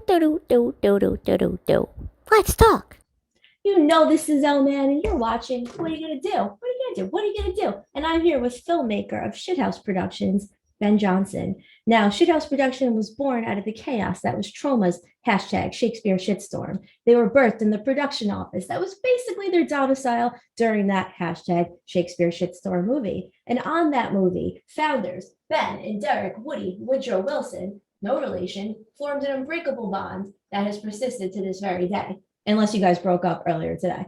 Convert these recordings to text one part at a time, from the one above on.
Do. Let's talk. You know this is L Man, and you're watching. What are you gonna do? What are you gonna do? What are you gonna do? And I'm here with filmmaker of Shithouse Productions, Ben Johnson. Now, Shithouse Production was born out of the chaos that was Troma's hashtag Shakespeare shitstorm. They were birthed in the production office that was basically their domicile during that hashtag Shakespeare shitstorm movie. And on that movie, founders Ben and Derek Woody Woodrow Wilson, no relation, formed an unbreakable bond that has persisted to this very day unless you guys broke up earlier today.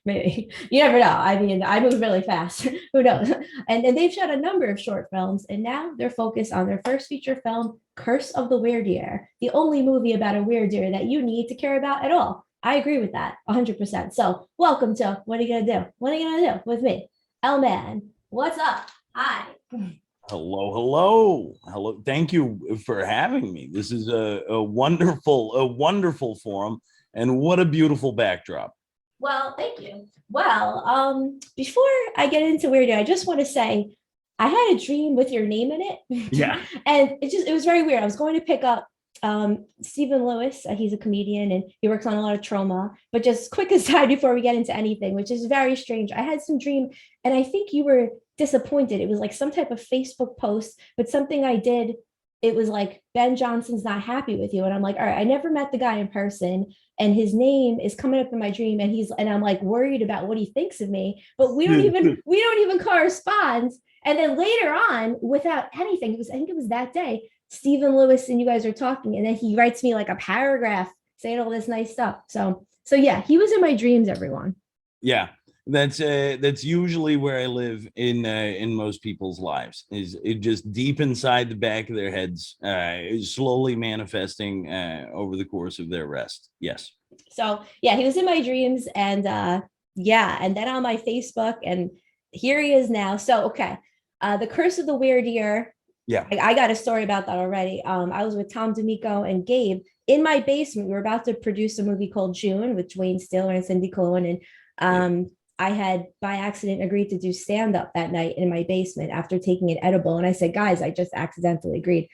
Maybe. You never know. I mean, I move really fast. Who knows? And they've shot a number of short films, and now they're focused on their first feature film, Curse of the Weird-Ear, the only movie about a weird deer that you need to care about at all. I agree with that 100%. So, welcome to What Are You Gonna Do? What Are You Gonna Do with me? L Man. What's up? Hi. Hello, hello, hello. Thank you for having me. This is a wonderful forum, and what a beautiful backdrop. Well, thank you. Well, before I get into Weird Al, I just want to say I had a dream with your name in it. Yeah. And it was very weird. I was going to pick up Stephen Lewis. He's a comedian and he works on a lot of Troma. But just quick aside before we get into anything, which is very strange. I had some dream, and I think you were disappointed. It was like some type of Facebook post, but something I did. It was like Ben Johnson's not happy with you, and I'm like, all right, I never met the guy in person, and his name is coming up in my dream, and I'm like worried about what he thinks of me, but we don't even correspond. And then later on, without anything, I think it was that day, Stephen Lewis and you guys are talking, and then he writes me like a paragraph saying all this nice stuff. So yeah, he was in my dreams, everyone. Yeah, that's usually where I live in most people's lives. Is it just deep inside the back of their heads, slowly manifesting over the course of their rest. Yes. So yeah, he was in my dreams, and yeah, and then on my Facebook, and here he is now. So okay, the Curse of the Weird-Ear. Yeah. I got a story about that already. I was with Tom D'Amico and Gabe in my basement. We were about to produce a movie called June with Dwayne Stiller and Cindy Cohen, and I had by accident agreed to do stand up that night in my basement after taking an edible. And I said, guys, I just accidentally agreed.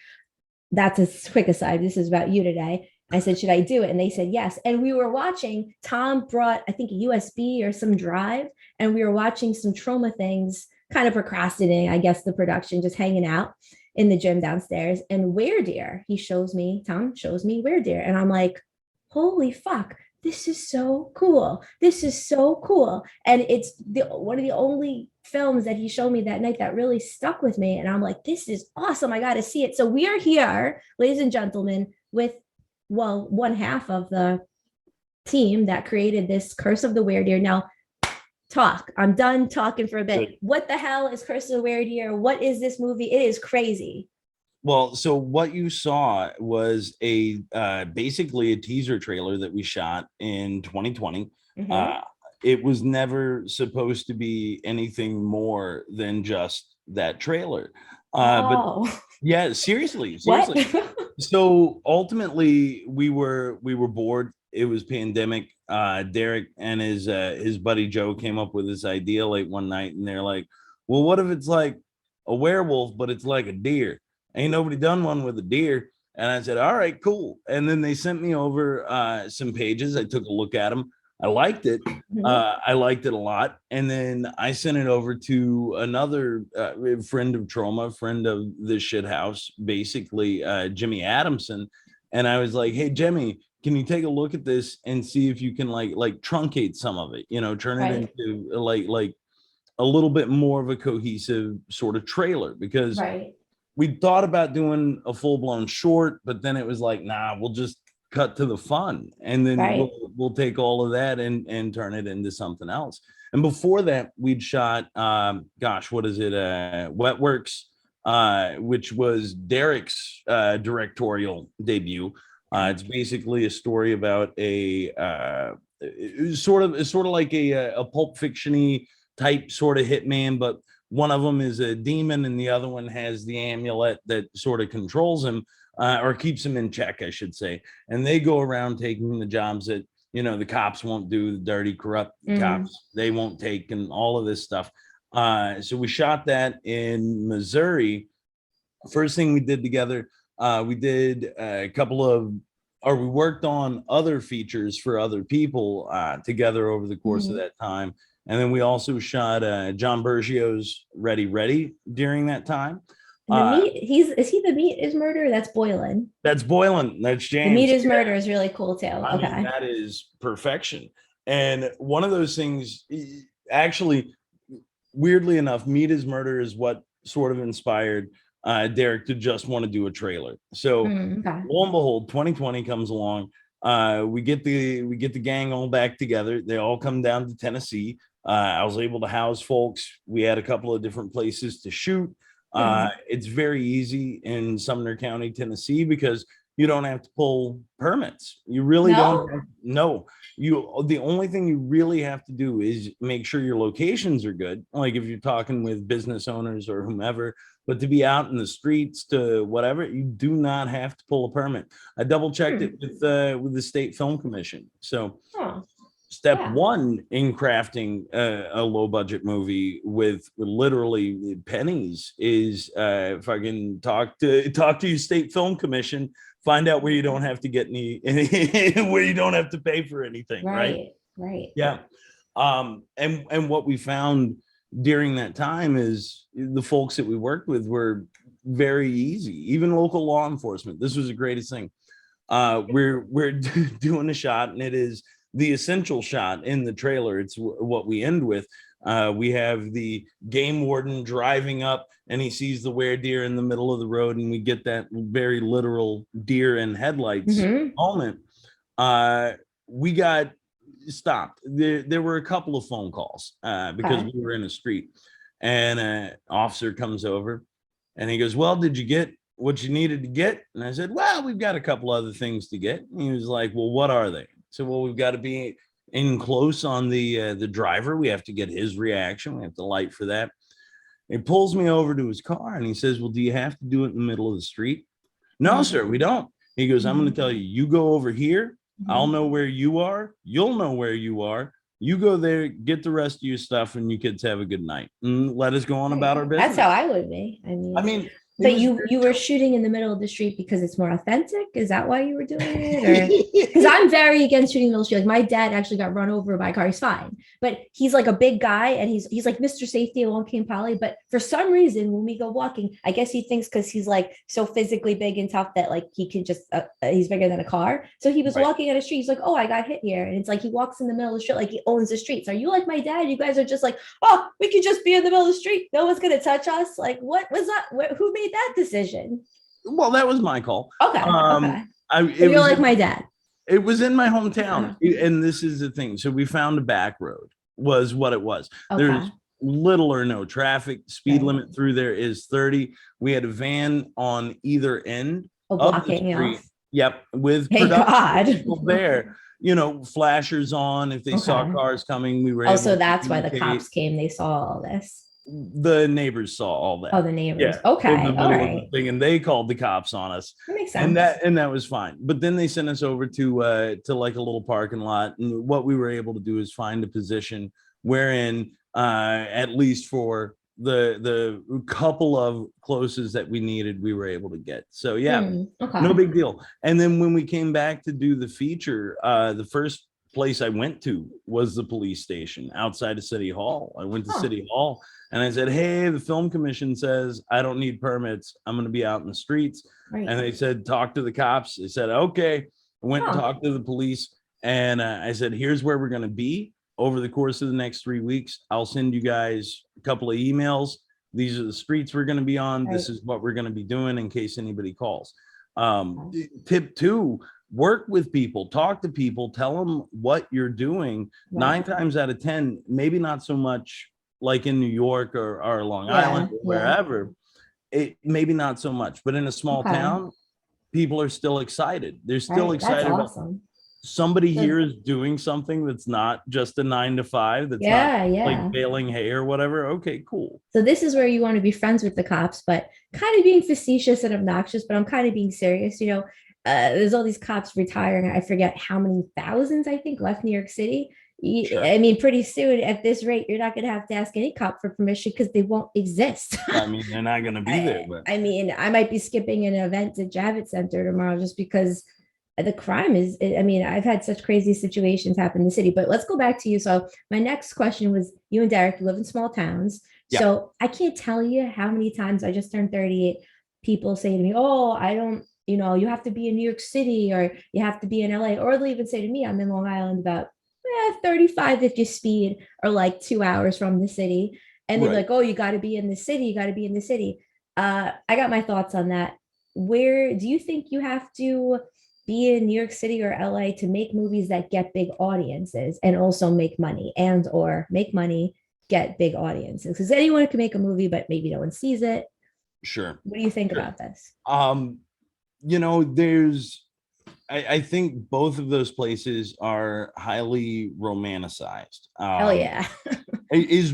That's a quick aside. This is about you today. I said, should I do it? And they said yes. And we were watching. Tom brought, I think, a USB or some drive, and we were watching some Troma things, kind of procrastinating, I guess, the production, just hanging out in the gym downstairs. And Weird-Ear, Tom shows me Weird-Ear. And I'm like, holy fuck, this is so cool. This is so cool. And it's one of the only films that he showed me that night that really stuck with me. And I'm like, this is awesome. I got to see it. So we are here, ladies and gentlemen, with, well, one half of the team that created this Curse of the Weird-Ear. Now, talk. I'm done talking for a bit. Good. What the hell is Curse of the Weird-Ear? What is this movie? It is crazy. Well, so what you saw was a basically a teaser trailer that we shot in 2020. Mhm. It was never supposed to be anything more than just that trailer. But Oh, yeah, seriously. what? So ultimately, we were bored. It was pandemic. Derek and his buddy Joe came up with this idea late one night, and they're like, "Well, what if it's like a werewolf, but it's like a deer? Ain't nobody done one with a deer." And I said, "All right, cool." And then they sent me over some pages. I took a look at them. I liked it. Mhm. I liked it a lot. And then I sent it over to another friend of Troma, friend of the Shithouse, basically Jimmy Adamson. And I was like, "Hey, Jimmy, can you take a look at this and see if you can like truncate some of it? Turn it Right, into like a little bit more of a cohesive sort of trailer because." right, We thought about doing a full-blown short, but then it was like, nah, we'll just cut to the fun, and then right. we'll take all of that and turn it into something else. And before that, we'd shot gosh, what is it? Wetworks, which was Derek's directorial debut. It's basically a story about a sort of like a pulp fictiony type sort of hitman, but one of them is a demon and the other one has the amulet that sort of controls him, or keeps him in check, I should say. And they go around taking the jobs that the cops won't do, the dirty, corrupt Mm. cops they won't take, and all of this stuff. So we shot that in Missouri. First thing we did together, We did a couple of, or we worked on other features for other people together over the course of that time. And then we also shot John Bergio's Ready Ready during that time. And the meat, is he the meat is murder? That's Boylan. That's Boylan. That's James. The meat is murder is really cool too. I mean, that is perfection. And one of those things, actually, weirdly enough, Meat is Murder is what sort of inspired Derek to just want to do a trailer. So lo and behold, 2020 comes along. We get the gang all back together. They all come down to Tennessee. I was able to house folks. We had a couple of different places to shoot. It's very easy in Sumner County, Tennessee, because you don't have to pull permits. You really don't. No, the only thing you really have to do is make sure your locations are good. Like if you're talking with business owners or whomever, but to be out in the streets to whatever, you do not have to pull a permit. I double checked it with the state film commission. So step one in crafting a low budget movie with literally pennies is if I can talk to your state film commission, find out where you don't have to get any where you don't have to pay for anything. Right. Yeah. And what we found during that time is the folks that we worked with were very easy, even local law enforcement. This was the greatest thing. We're doing a shot, and it is the essential shot in the trailer. It's what we end with. We have the game warden driving up, and he sees the deer in the middle of the road, and we get that very literal deer in headlights moment. We got stopped. There were a couple of phone calls because we were in a street, and an officer comes over, and he goes, "Well, did you get what you needed to get?" And I said, "Well, we've got a couple other things to get." And he was like, "Well, what are they?" So, "Well, we've got to be in close on the driver. We have to get his reaction. We have to light for that." He pulls me over to his car and he says, "Well, do you have to do it in the middle of the street?" "No, sir, we don't." He goes, "I'm going to tell you, you go over here. I'll know where you are. You'll know where you are. You go there, get the rest of your stuff, and you kids have a good night. And let us go on about our business." That's how I would be. I mean, but you were shooting in the middle of the street because it's more authentic. Is that why you were doing it? Because I'm very against shooting in the middle of the street. Like my dad actually got run over by a car. He's fine, but he's like a big guy and he's like Mr. Safety at Long King Poly. But for some reason, when we go walking, I guess he thinks because he's like so physically big and tough that like he can just he's bigger than a car. So he was walking on a street. He's like, "Oh, I got hit here," and it's like he walks in the middle of the street like he owns the streets. Are you like my dad? You guys are just like, "Oh, we could just be in the middle of the street. No one's gonna touch us." Like, what was that? Who made that decision? Well, that was my call. Okay. You're like my dad. It was in my hometown. And this is the thing. So we found a back road was what it was. There's little or no traffic. Speed limit through there is 30. We had a van on either end of the street. Yep. With production people there. You know, flashers on if they saw cars coming. We were able so that's why the cops came. They saw all this. The neighbors saw all that. Oh, the neighbors. Okay. All right. And they called the cops on us. That makes sense. And that was fine. But then they sent us over to like a little parking lot. And what we were able to do is find a position wherein at least for the couple of closes that we needed, we were able to get. So no big deal. And then when we came back to do the feature, the first place I went to was the police station outside of City Hall. I went to City Hall and I said, "Hey, the film commission says I don't need permits. I'm going to be out in the streets." And they said, "Talk to the cops." They said, "Okay." I went and talked to the police and I said, "Here's where we're going to be over the course of the next 3 weeks. I'll send you guys a couple of emails. These are the streets we're going to be on. This is what we're going to be doing in case anybody calls." Tip 2, work with people, talk to people, tell them what you're doing. 9 times out of 10, maybe not so much like in New York or Long Island or wherever, it maybe not so much, but in a small town, people are still excited. They're still excited about somebody here is doing something that's not just a 9 to 5. That's not like baling hay or whatever. Okay, cool. So this is where you want to be friends with the cops, but kind of being facetious and obnoxious, but I'm kind of being serious. You know, there's all these cops retiring. I forget how many thousands I think left New York City. Sure. I mean, pretty soon at this rate, you're not going to have to ask any cop for permission because they won't exist. I mean, they're not going to be there, but I mean, I might be skipping an event at Javits Center tomorrow just because the crime is, I mean, I've had such crazy situations happen in the city, but let's go back to you. So my next question was, you and Derek, you live in small towns. Yeah. So I can't tell you how many times I just turned 38. People say to me, oh, I don't, you have to be in New York City or you have to be in LA. Or they'll even say to me, I'm in Long Island about 35 if you speed, or like 2 hours from the city. And they're Right. like, oh, you got to be in the city. You got to be in the city. I got my thoughts on that. Where do you think you have to be in New York City or LA to make movies that get big audiences and also make money, and or make money, get big audiences? Because anyone can make a movie, but maybe no one sees it. Sure. What do you think Sure. about this? There's I think both of those places are highly romanticized. Hell yeah. That's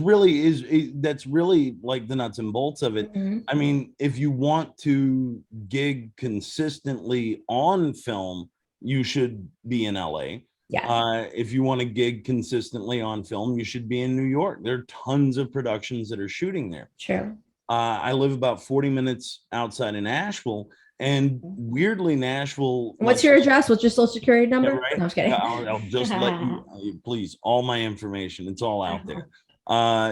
really like the nuts and bolts of it. Mhm. I mean, if you want to gig consistently on film, you should be in LA. Yeah, If you want to gig consistently on film, you should be in New York. There are tons of productions that are shooting there. true. I live about 40 minutes outside of Nashville, and weirdly, Nashville. What's your address? What's your social security Yeah, number? right. No, I'm just kidding. I'll just let you, please, all my information. It's all out there.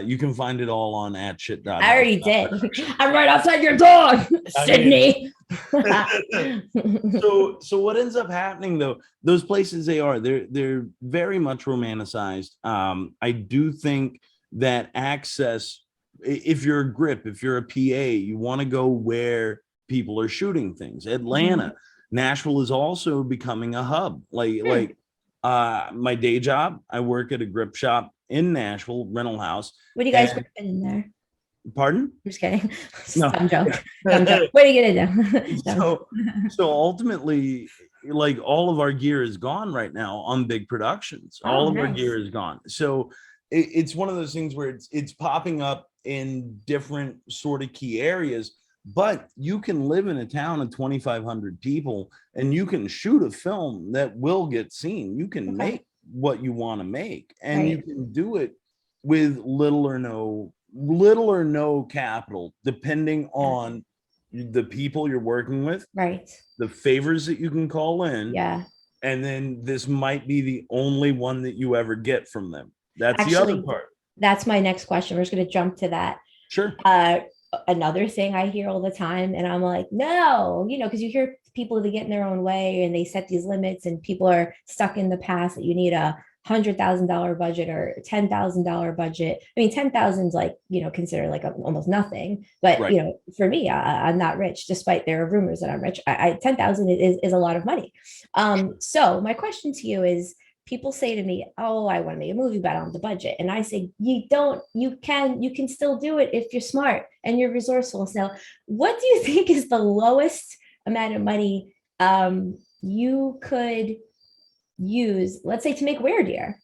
You can find it all on at shit. I already did. I'm right outside your door, Sydney. So what ends up happening though, those places they're very much romanticized. I do think that access, if you're a grip, if you're a PA, you want to go where people are shooting things. Atlanta, Nashville is also becoming a hub. Like my day job, I work at a grip shop in Nashville, rental house. What do you guys gripping in there? Pardon? I'm just kidding. No. Dumb joke. Dumb joke. What are you gonna do? So ultimately, like all of our gear is gone right now on big productions. All of our gear is gone. So it's one of those things where it's popping up in different sort of key areas. But you can live in a town of 2,500 people and you can shoot a film that will get seen. You can make what you want to make, and you can do it with little or no capital, depending on the people you're working with, the favors that you can call in. And then this might be the only one that you ever get from them. That's actually the other part. That's my next question. We're just going to jump to that. Sure. Another thing I hear all the time, and I'm like, no, because you hear people that get in their own way and they set these limits, and people are stuck in the past that you need $100,000 budget or $10,000 budget. I mean, 10,000 is like, considered like almost nothing. But, for me, I'm not rich, despite there are rumors that I'm rich. 10,000 is a lot of money. So my question to you is, people say to me, oh, I want to make a movie, but I don't have the budget. And I say, you can still do it if you're smart and you're resourceful. So what do you think is the lowest amount of money you could use, let's say, to make Weird Year?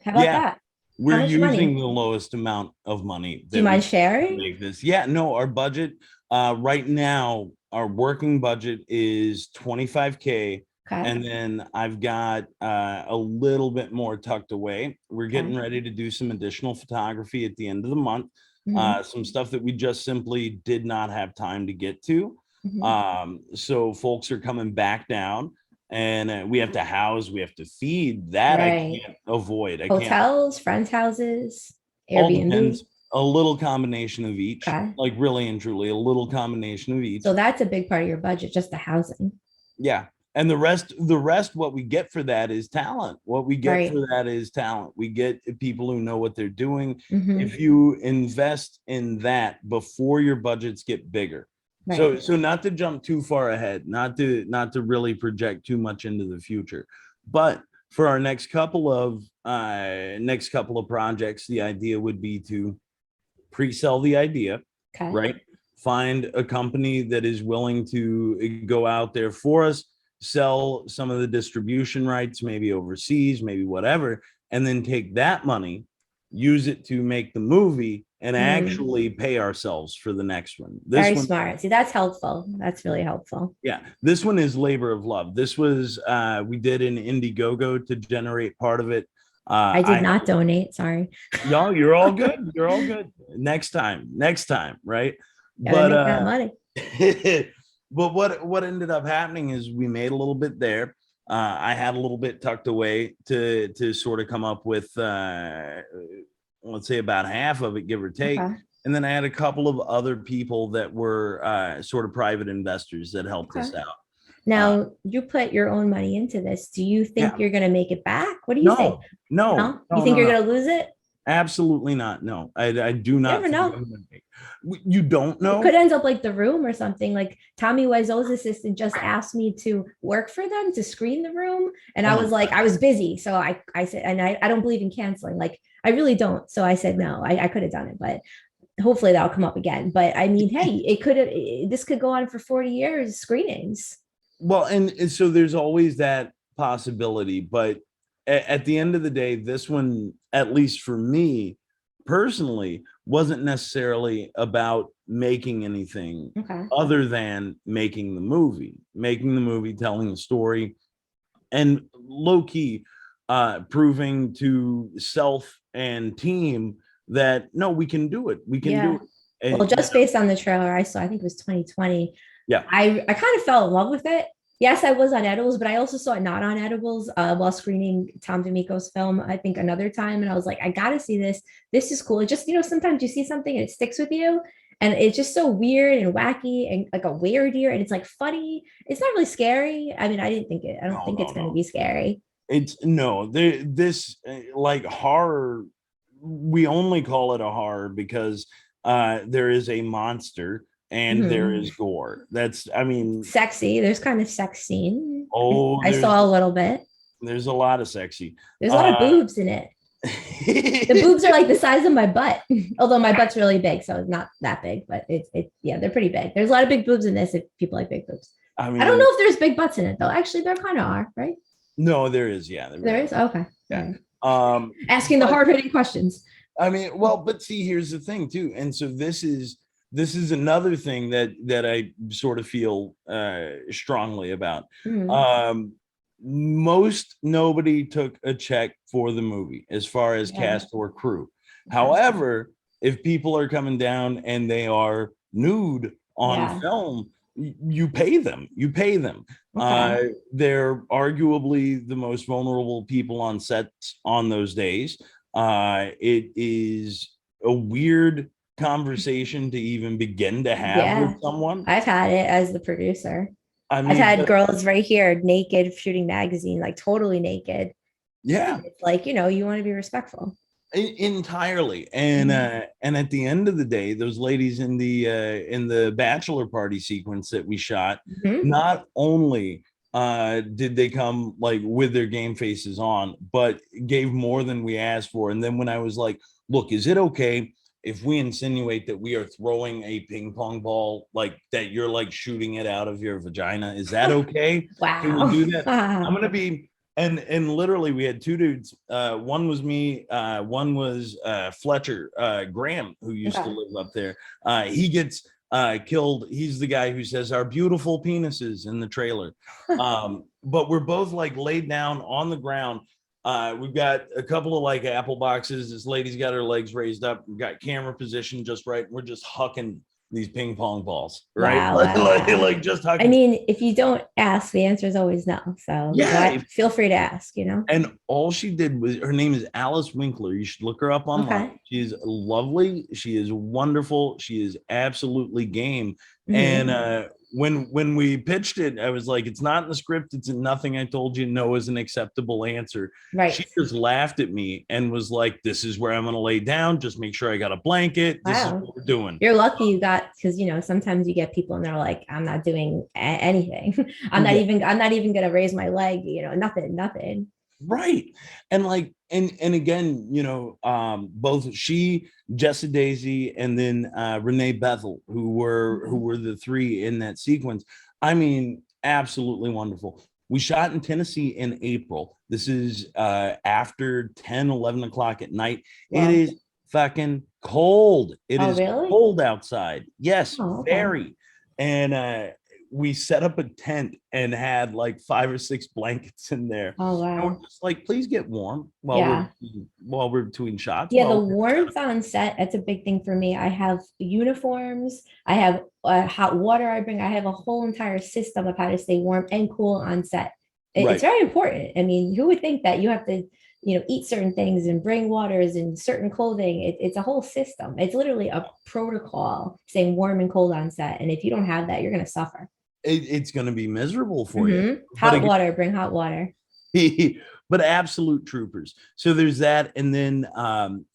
How about that? We're using the lowest amount of money. Do you mind sharing? Make this. Yeah, no, our budget right now, our working budget is $25K. And then I've got a little bit more tucked away. We're getting ready to do some additional photography at the end of the month. Some stuff that we just simply did not have time to get to. So folks are coming back down, and we have to house, we have to feed. That I can't avoid. Hotels, friends' houses, Airbnb. A little combination of each. Like really and truly, a little combination of each. So that's a big part of your budget, just the housing. Yeah. And the rest, what we get for that is talent. What we get for that is talent. We get people who know what they're doing. If you invest in that before your budgets get bigger. So not to jump too far ahead, not to really project too much into the future, but for our next couple of projects, the idea would be to pre-sell the idea, right? Find a company that is willing to go out there for us, sell some of the distribution rights, maybe overseas, maybe whatever, and then take that money, use it to make the movie, and actually pay ourselves for the next one. Very smart. See, that's helpful. That's really helpful. Yeah, this one is labor of love. This was we did an Indiegogo to generate part of it. I did not donate. Sorry. Y'all, you're all good. You're all good. Next time, right? Gotta make that money. But what ended up happening is we made a little bit there. I had a little bit tucked away to sort of come up with let's say about half of it, give or take. Okay. And then I had a couple of other people that were sort of private investors that helped us out. Now, you put your own money into this. Do you think you're going to make it back? What do you think? No. You think you're going to lose it? Absolutely not. No, I do not. You never know. You don't know. It could end up like The Room or something. Like Tommy Wiseau's assistant just asked me to work for them to screen The Room, and I was like, I was busy, so I said, and I don't believe in canceling. Like I really don't. So I said no. I could have done it, but hopefully that'll come up again. But I mean, hey, this could go on for 40 years screenings. Well, and so there's always that possibility, but at the end of the day, this one, at least for me personally, wasn't necessarily about making anything other than making the movie, telling the story, and low-key proving to self and team that no, we can do it. We can do it. And, well, just based on the trailer I saw, I think it was 2020. Yeah, I kind of fell in love with it. Yes, I was on edibles, but I also saw it not on edibles while screening Tom DeMico's film, I think another time. And I was like, I got to see this. This is cool. It just, sometimes you see something and it sticks with you. And it's just so weird and wacky and like a weird year. And it's like funny. It's not really scary. I mean, I don't think it's going to be scary. This like horror, we only call it a horror because there is a monster. And there is gore. Sexy. There's kind of sex scene. Oh, I saw a little bit. There's a lot of sexy. There's a lot of boobs in it. The boobs are like the size of my butt, although my butt's really big, so it's not that big. But they're pretty big. There's a lot of big boobs in this. If people like big boobs, I don't know if there's big butts in it though. Actually, there kind of are, right? No, there is. Yeah, there is. Okay. Yeah. Right. Asking the hard-hitting questions. I mean, well, but see, here's the thing too, and so this is another thing that I sort of feel strongly about. Most nobody took a check for the movie as far as cast or crew. However, if people are coming down and they are nude on film, you pay them. They're arguably the most vulnerable people on sets on those days. It is a weird conversation to even begin to have with someone. I've had it as the producer. I've had girls right here naked shooting magazine, like totally naked. Yeah. It's like, you want to be respectful. Entirely. And and at the end of the day, those ladies in the bachelor party sequence that we shot, not only did they come like with their game faces on, but gave more than we asked for. And then when I was like, look, is it okay if we insinuate that we are throwing a ping pong ball, like that you're like shooting it out of your vagina? Is that okay? Wow. Can we do that? I'm going to be, and literally we had two dudes. One was me. One was Fletcher Graham, who used to live up there. He gets killed. He's the guy who says our beautiful penises in the trailer. But we're both like laid down on the ground. We've got a couple of like apple boxes. This lady's got her legs raised up. We've got camera position just right. We're just hucking these ping pong balls, right? Wow, like just hucking. I mean, if you don't ask, the answer is always no. So feel free to ask, And all she did was, her name is Alice Winkler. You should look her up online. Okay. She is lovely. She is wonderful. She is absolutely game. And when we pitched it, I was like, it's not in the script. It's in nothing. I told you no is an acceptable answer. Right. She just laughed at me and was like, this is where I'm going to lay down. Just make sure I got a blanket. This is what we're doing. You're lucky you got, because, sometimes you get people and they're like, I'm not doing anything. I'm not even going to raise my leg, nothing. Right. And like, and again, both Jessa Daisy, and then Renee Bethel, who were the three in that sequence. I mean, absolutely wonderful. We shot in Tennessee in April. This is after 10-11 o'clock at night. Wow. It is fucking cold. It is really cold outside. Yes, very. And we set up a tent and had like 5 or 6 blankets in there. Oh And we're wow. just like, please get warm Yeah. while we're between shots. Yeah, the Well, warmth on set, that's a big thing for me. I have uniforms, I have hot water I bring, I have a whole entire system of how to stay warm and cool on set. It's right. very important. I mean, who would think that you have to, eat certain things and bring waters and certain clothing? It's a whole system. It's literally a protocol staying warm and cold on set. And if you don't have that, you're going to suffer. It's going to be miserable for you. But Hot water, bring hot water. but absolute troopers. So there's that. And then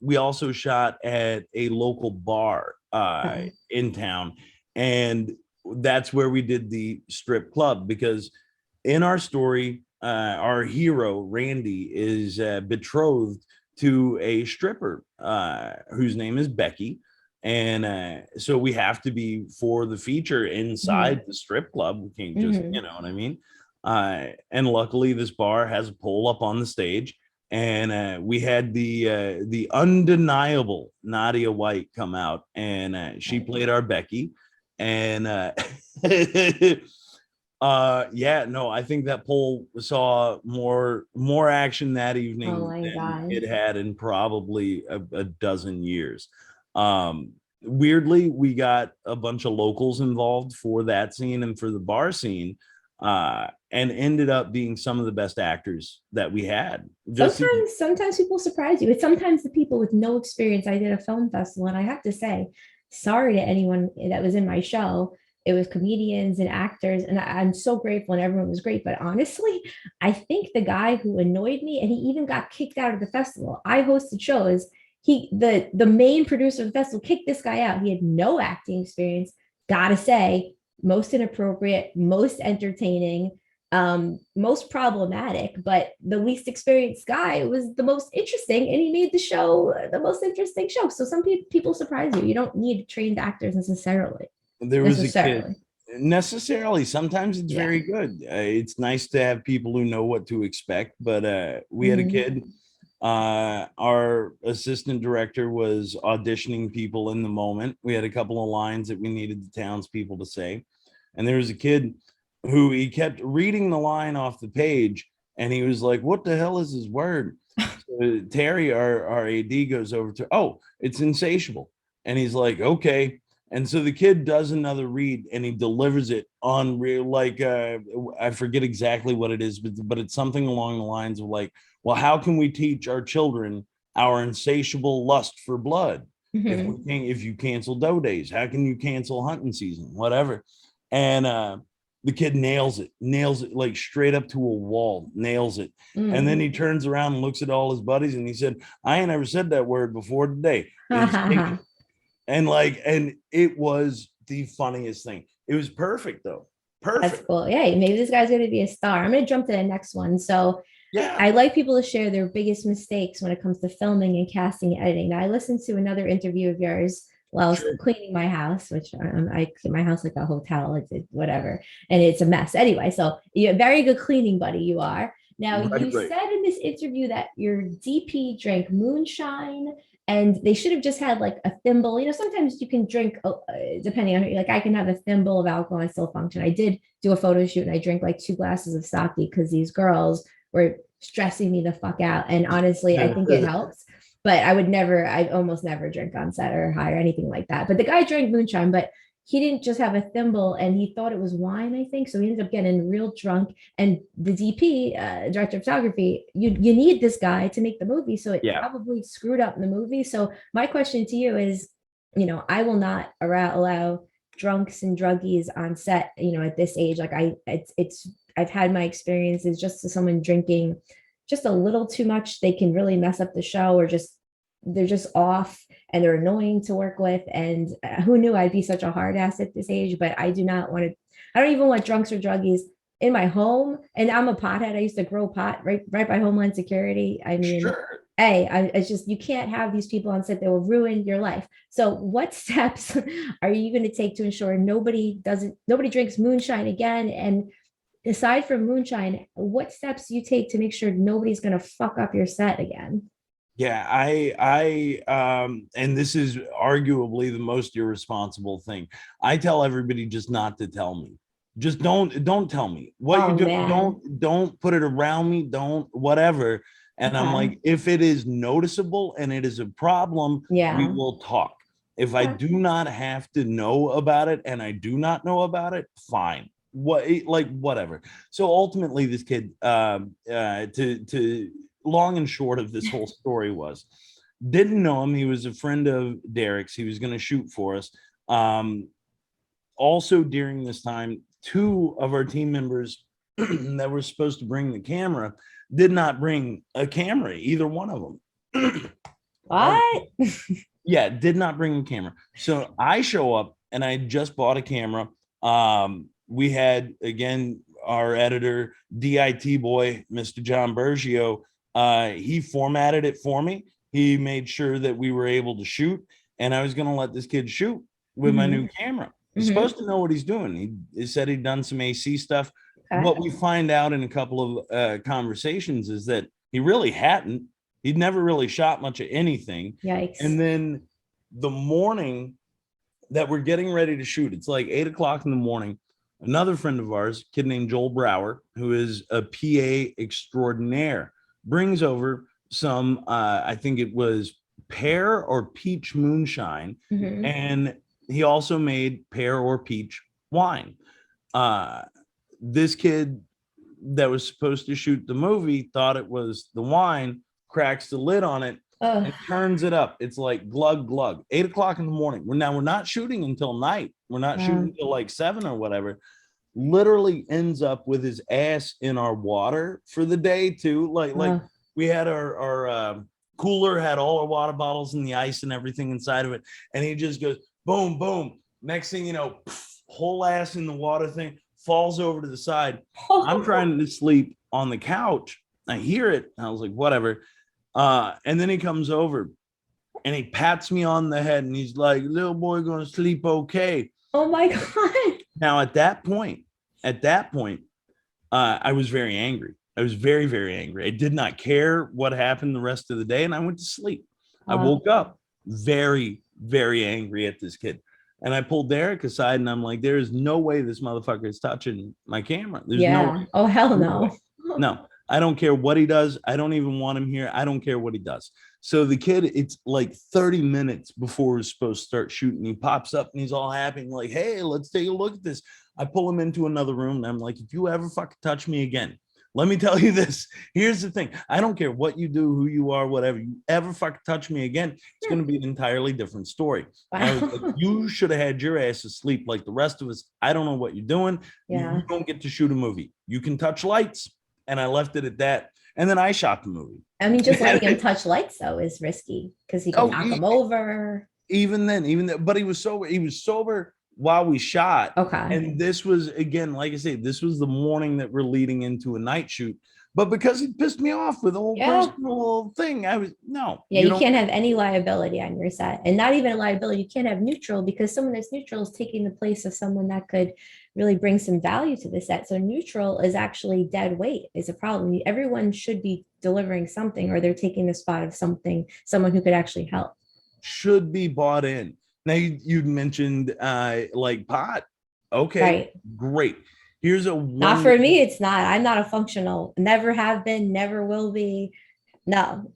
we also shot at a local bar in town. And that's where we did the strip club, because in our story, our hero, Randy, is betrothed to a stripper whose name is Becky. And so we have to be, for the feature, inside the strip club. We can't just, you know what I mean? And luckily this bar has a pole up on the stage, and we had the undeniable Nadia White come out, and she played our Becky. And yeah, no, I think that pole saw more action that evening than it had in probably a dozen years. Weirdly, we got a bunch of locals involved for that scene and for the bar scene, and ended up being some of the best actors that we had. Sometimes people surprise you. It's sometimes the people with no experience. I did a film festival, and I have to say, sorry to anyone that was in my show. It was comedians and actors, and I'm so grateful, and everyone was great. But honestly, I think the guy who annoyed me, and he even got kicked out of the festival. I hosted shows. The main producer of the festival kicked this guy out. He had no acting experience. Gotta say, most inappropriate, most entertaining, most problematic, but the least experienced guy was the most interesting, and he made the show the most interesting show. So some people surprise you. You don't need trained actors necessarily. There was a kid. Necessarily, sometimes it's very good. It's nice to have people who know what to expect, but we had a kid. Our assistant director was auditioning people in the moment. We had a couple of lines that we needed the townspeople to say, and there was a kid who, he kept reading the line off the page, and he was like, "What the hell is his word?" So Terry, our AD, goes over to, "Oh, it's insatiable," and he's like, "Okay." And so the kid does another read, and he delivers it on real, like, I forget exactly what it is, but it's something along the lines of like, "Well, how can we teach our children our insatiable lust for blood? If you cancel doe days, how can you cancel hunting season? Whatever." And the kid nails it like straight up to a wall, nails it. And then he turns around and looks at all his buddies, and he said, "I ain't ever said that word before today." And it was the funniest thing. It was perfect though. Perfect. That's cool. Yeah, maybe this guy's going to be a star. I'm going to jump to the next one. So yeah, I like people to share their biggest mistakes when it comes to filming and casting and editing. Now, I listened to another interview of yours while I was cleaning my house, which I keep my house like a hotel, it's whatever, and it's a mess anyway. So you're a very good cleaning buddy, you are. Now, you said in this interview that your DP drank moonshine, and they should have just had like a thimble. Sometimes you can drink, depending on, like, I can have a thimble of alcohol and still function. I did do a photo shoot, and I drank like 2 glasses of sake because these girls were stressing me the fuck out. And honestly, I think it helps. But I almost never drink on set or high or anything like that. But the guy drank moonshine, but he didn't just have a thimble, and he thought it was wine, I think. So he ended up getting real drunk. And the DP, director of photography, you need this guy to make the movie. So it probably screwed up the movie. So my question to you is, I will not allow drunks and druggies on set, at this age. Like I've had my experiences, just to someone drinking just a little too much, they can really mess up the show, or they're just off, and they're annoying to work with. And who knew I'd be such a hard ass at this age? But I don't even want drunks or druggies in my home. And I'm a pothead. I used to grow pot right by Homeland Security. I mean, it's just, you can't have these people on set that will ruin your life. So what steps are you going to take to ensure nobody drinks moonshine again? And aside from moonshine, what steps do you take to make sure nobody's going to fuck up your set again? Yeah, I and this is arguably the most irresponsible thing. I tell everybody just not to tell me. Just don't tell me what Oh, you do. man. Don't put it around me. Don't whatever. And I'm Okay. like, if it is noticeable and it is a problem, we Yeah. will talk. If I Okay. do not have to know about it and I do not know about it, fine. Like whatever. So ultimately, this kid, to long and short of this whole story was, didn't know him. He was a friend of Derek's. He was going to shoot for us. Also during this time, two of our team members that were supposed to bring the camera did not bring a camera, either one of them. What? Yeah, did not bring a camera. So I show up and I just bought a camera. We had, again, our editor, DIT boy, Mr. John Bergio. He formatted it for me. He made sure that we were able to shoot, and I was going to let this kid shoot with my new camera. He's supposed to know what he's doing. He said he'd done some AC stuff. Okay. What we find out in a couple of conversations is that he really hadn't. He'd never really shot much of anything. Yikes. And then the morning that we're getting ready to shoot, it's like 8 o'clock in the morning. Another friend of ours, kid named Joel Brower, who is a PA extraordinaire, brings over some, I think it was pear or peach moonshine. And he also made pear or peach wine. This kid that was supposed to shoot the movie thought it was the wine, cracks the lid on it, and turns it up. It's like glug glug. 8 o'clock in the morning. We're not shooting until night. We're not shooting until like 7 or whatever. Literally ends up with his ass in our water for the day too. Like we had our cooler, had all our water bottles and the ice and everything inside of it, and he just goes boom boom. Next thing you know, whole ass in the water thing, falls over to the side. I'm trying to sleep on the couch. I hear it. I was like, whatever. And then he comes over and he pats me on the head and he's like, little boy gonna sleep okay. Oh my God. Now at that point, I was very angry. I was very, very angry. I did not care what happened the rest of the day, and I went to sleep. I woke up very, very angry at this kid. And I pulled Derek aside and I'm like, there is no way this motherfucker is touching my camera. There's no way. Oh, hell no. No, I don't care what he does. I don't even want him here. I don't care what he does. So the kid, it's like 30 minutes before we're supposed to start shooting. He pops up and he's all happy, like, hey, let's take a look at this. I pull him into another room and I'm like, if you ever fucking touch me again, let me tell you this. Here's the thing. I don't care what you do, who you are, whatever. You ever fucking touch me again, it's going to be an entirely different story. Wow. I was like, you should have had your ass asleep like the rest of us. I don't know what you're doing. You don't get to shoot a movie. You can touch lights. And I left it at that. And then I shot the movie. I mean, just letting him touch lights, though, is risky because he can knock him over. Even then, but he was sober. He was sober while we shot. Okay. And this was, again, like I say, this was the morning that we're leading into a night shoot. But because he pissed me off with the whole personal thing, I was, no. Yeah, you can't have any liability on your set. And not even a liability. You can't have neutral because someone that's neutral is taking the place of someone that could really bring some value to the set. So neutral is actually dead weight is a problem. Everyone should be delivering something or they're taking the spot of someone who could actually help. Should be bought in. Now you mentioned like pot. Okay, right. Great. Here's not for me. It's not. I'm not a functional. Never have been. Never will be. No.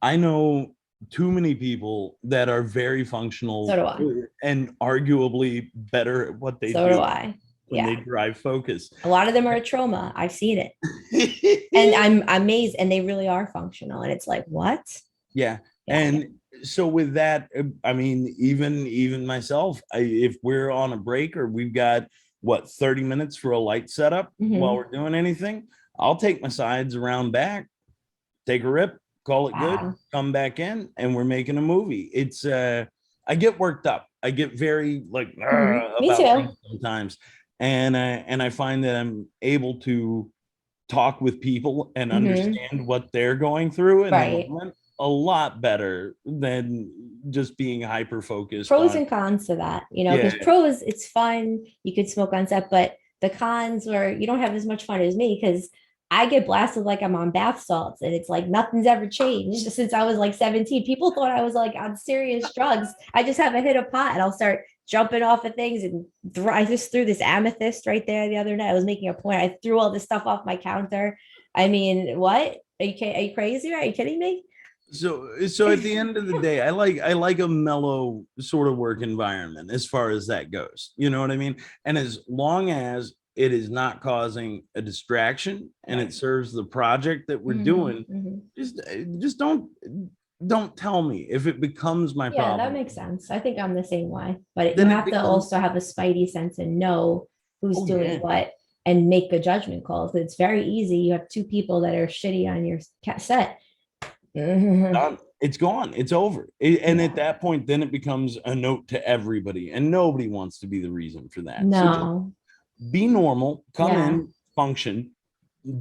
I know too many people that are very functional. So do I. And arguably better at what they do. So do I. When they drive focus. A lot of them are a Troma. I've seen it. And I'm amazed. And they really are functional. And it's like, what? Yeah. And so with that, I mean, even myself, if we're on a break or we've got 30 minutes for a light setup while we're doing anything, I'll take my sides around back, take a rip, call it good, come back in, and we're making a movie. It's I get worked up. I get very like me too sometimes, and I find that I'm able to talk with people and understand what they're going through, and a lot better than just being hyper focused. Pros and cons to that, because pros, it's fun. You could smoke on set, but the cons where you don't have as much fun as me because I get blasted like I'm on bath salts and it's like nothing's ever changed since I was like 17. People thought I was like on serious drugs. I just have a hit of pot and I'll start jumping off of things, and I just threw this amethyst right there the other night. I was making a point. I threw all this stuff off my counter. I mean, what? Are you crazy? Are you kidding me? So at the end of the day, I like a mellow sort of work environment as far as that goes. You know what I mean? And as long as it is not causing a distraction and it serves the project that we're doing, just don't tell me if it becomes my Yeah, problem. that makes sense. I think I'm the same way, but you Then it have to becomes- also have a spidey sense and know who's Oh, doing yeah. what and make a judgment call. It's very easy. You have two people that are shitty on your set. Done. It's gone. It's over. And Yeah. at that point, then it becomes a note to everybody, and nobody wants to be the reason for that. So just No. be normal, come Yeah. in, function,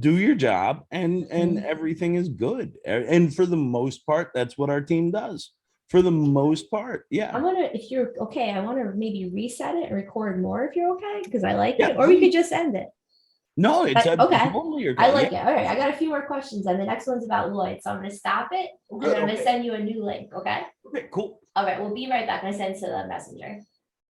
do your job, and everything is good. And for the most part, that's what our team does. For the most part, yeah. I'm gonna, if you're okay, I want to maybe reset it and record more if you're okay, because I like Yeah, it. Or we please. could just end it. No, it's But, okay. totally okay. I like Yeah. it. All right, I got a few more questions, and the next one's about Lloyd. So I'm gonna stop it, and Good, I'm gonna okay. send you a new link. Okay. Okay, cool. All right, we'll be right back. I send to the messenger.